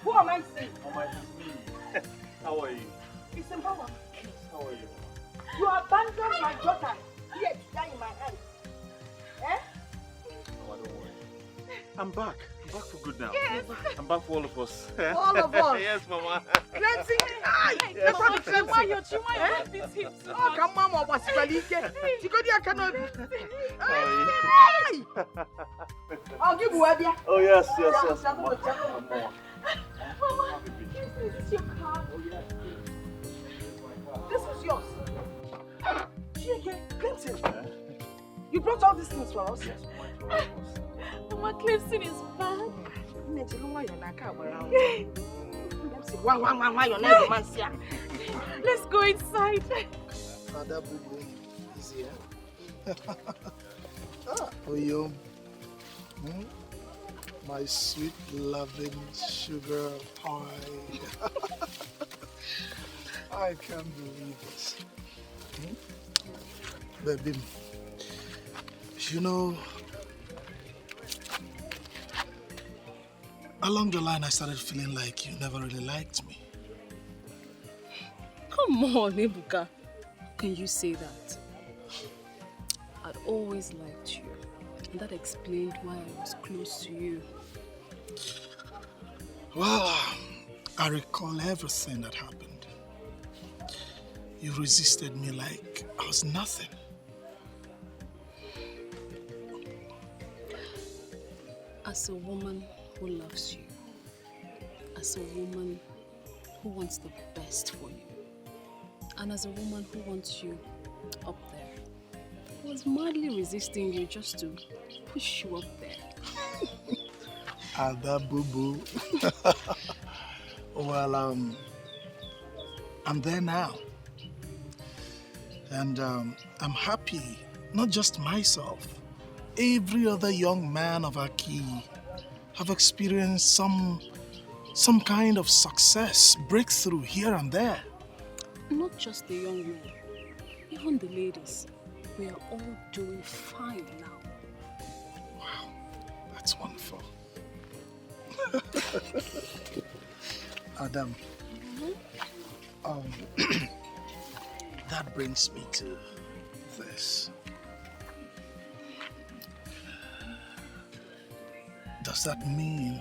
Who am I seeing? Mama, it's me. How are you? It's Empower. How are you? You abandoned my daughter here to die in my hands. Eh? Mama, don't worry. I'm back. I'm back for good now. Yes. I'm back for all of us. All of us? Yes, Mama. Cleansing me. Aye. Yes. Oh, come on, Mama. I'll give you a Oh, yes, yes. Mama. Mama, this is your car. Oh, yes. This is yours. Clemson, you brought all these things for us? Yes, Mama, Clemson is back. Let's go inside. Father Bubu is here. Oyo, my sweet, loving sugar pie. I can't believe this. Baby, you know, along the line I started feeling like you never really liked me. Come on, Ebuka. How can you say that? I'd always liked you, and that explained why I was close to you. Well, I recall everything that happened. You resisted me like I was nothing. As a woman who loves you, as a woman who wants the best for you, and as a woman who wants you up there, I was madly resisting you just to push you up there. Ada boo-boo. Well, I'm there now. And I'm happy, not just myself. Every other young man of Aki have experienced some kind of success, breakthrough here and there. Not just the young men, even the ladies. We are all doing fine now. Wow, that's wonderful. Adam, that brings me to this. Does that mean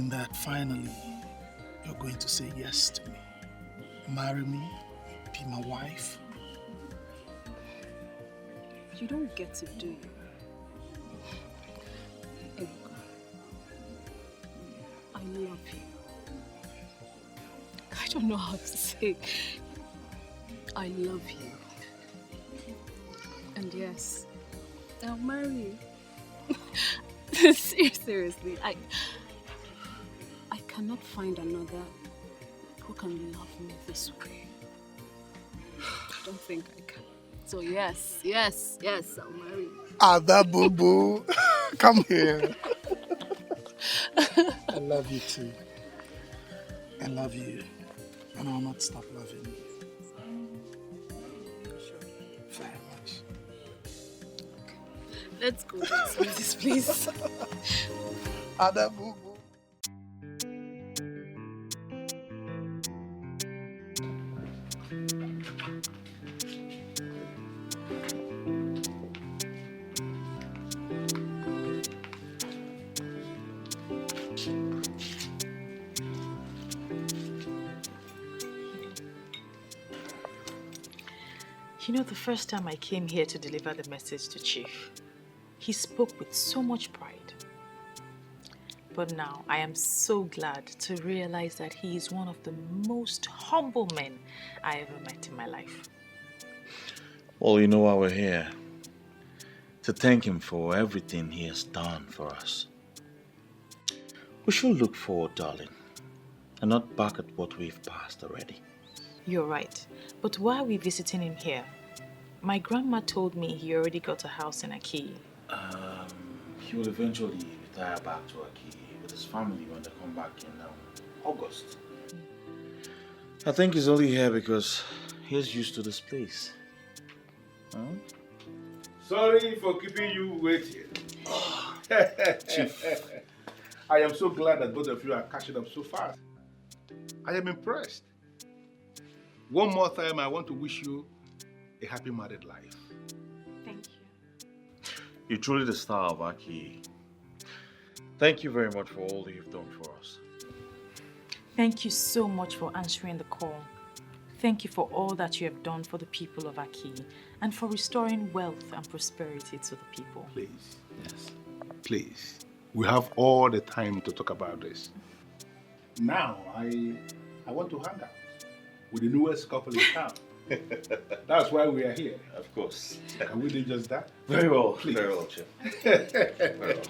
that finally you're going to say yes to me? Marry me? Be my wife? You don't get to, do you? Ebuka, I love you. I don't know how to say. I love you. And yes, I'll marry you. Seriously, I cannot find another who can love me this way? I don't think I can. So yes, I'll marry you. Ada Boo Boo, come here. I love you too. I love you. And I'll not stop loving you. Very much. Let's go to this place. Ada Boo Boo. You know, the first time I came here to deliver the message to Chief, he spoke with so much pride. But now I am so glad to realize that he is one of the most humble men I ever met in my life. Well, you know why we're here. To thank him for everything he has done for us. We should look forward, darling, and not back at what we've passed already. You're right. But why are we visiting him here? My grandma told me he already got a house in Aki. He will eventually retire back to Aki with his family when they come back in August. I think he's only here because he's used to this place. Huh? Sorry for keeping you waiting. Chief. I am so glad that both of you are catching up so fast. I am impressed. One more time, I want to wish you a happy married life. Thank you. You're truly the star of Aki. Thank you very much for all that you've done for us. Thank you so much for answering the call. Thank you for all that you have done for the people of Aki and for restoring wealth and prosperity to the people. Please. Yes. Please. We have all the time to talk about this. Now, I want to hang out with the newest couple in town. That's why we are here. Of course. Can we do just that? Very well. Please. Very well, Chip. Very well.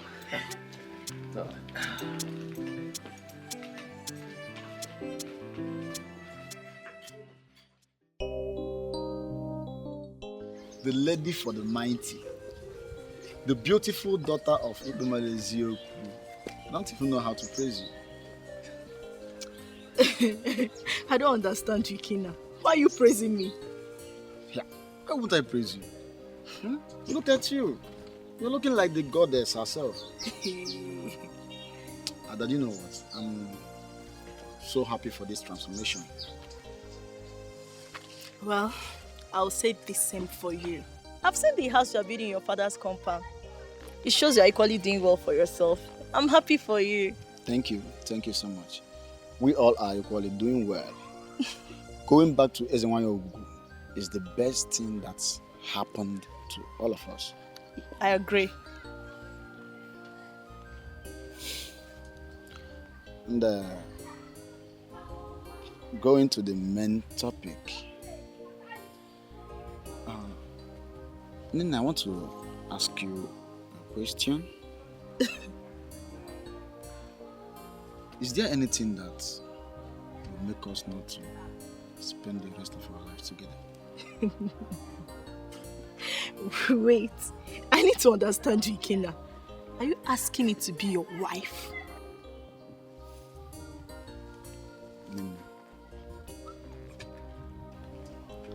The lady for the mighty, the beautiful daughter of Idumale Zioku. I don't even know how to praise you. I don't understand you, Kina. Why are you praising me? Yeah, why won't I praise you? Look at you. You're looking like the goddess herself. Ada, you know what? I'm so happy for this transformation. Well, I'll say the same for you. I've seen the house you're building in your father's compound. It shows you're equally doing well for yourself. I'm happy for you. Thank you. Thank you so much. We all are equally doing well. Going back to Ezenwanyo Ogugu is the best thing that's happened to all of us. I agree. And going to the main topic. Nina, I want to ask you a question. Is there anything that will make us not to spend the rest of our lives together? Wait, I need to understand you, Ikena. Are you asking me to be your wife? Nina,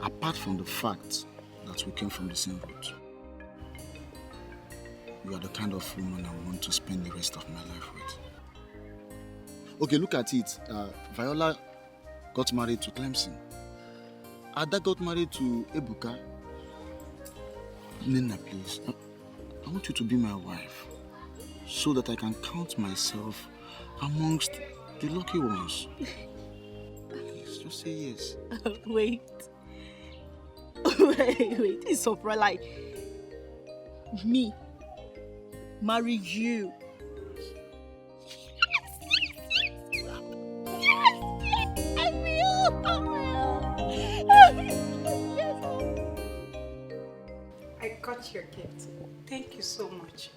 apart from the fact that we came from the same root, you are the kind of woman I want to spend the rest of my life with. Okay, look at it. Viola got married to Clemson. Ada got married to Ebuka. Nina, please, I want you to be my wife so that I can count myself amongst the lucky ones. Please, just say yes. Wait. Wait, this is so like me marry you. I got your gift. Thank you so much.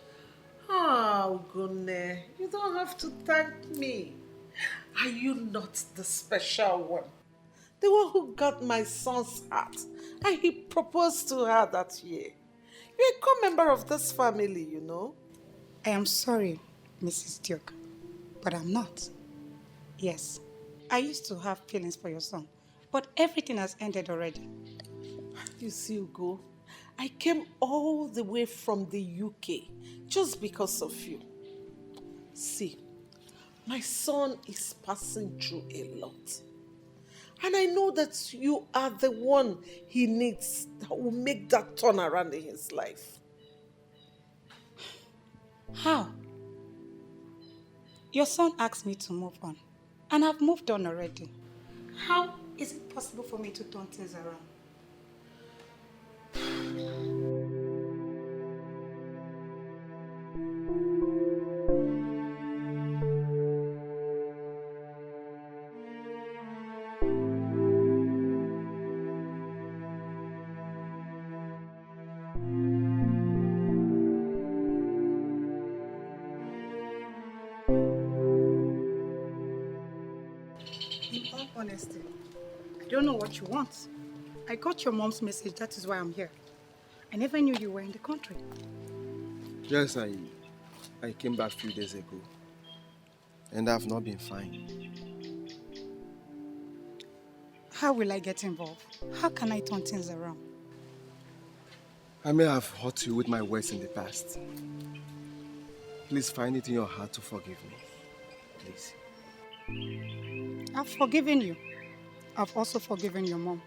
Oh, goodness. You don't have to thank me. Are you not the special one? The one who got my son's heart and he proposed to her that year. You're a core member of this family, you know. I am sorry, Mrs. Duke, but I'm not. Yes, I used to have feelings for your son, but everything has ended already. You see, Ugo, I came all the way from the UK just because of you. See, my son is passing through a lot. And I know that you are the one he needs that will make that turnaround in his life. How? Your son asked me to move on, and I've moved on already. How is it possible for me to turn things around? In all honesty, I don't know what you want. I got your mom's message, that is why I'm here. I never knew you were in the country. Yes, I came back a few days ago. And I've not been fine. How will I get involved? How can I turn things around? I may have hurt you with my words in the past. Please find it in your heart to forgive me. Please. I've forgiven you. I've also forgiven your mom.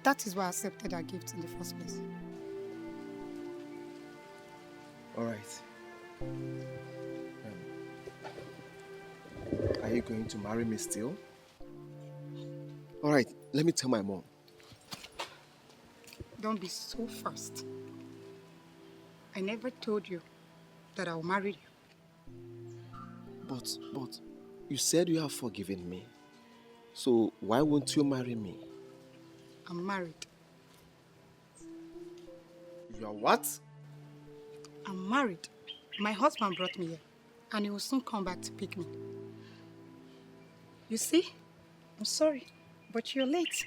That is why I accepted her gift in the first place. All right. Are you going to marry me still? All right, let me tell my mom. Don't be so fast. I never told you that I'll marry you. But you said you have forgiven me. So why won't you marry me? I'm married. You are what? I'm married. My husband brought me here, and he will soon come back to pick me. You see? I'm sorry, but you're late.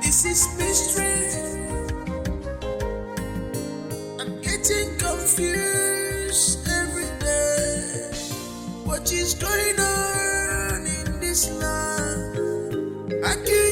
This is mystery. I'm getting confused every day. What is going on in this land? I can't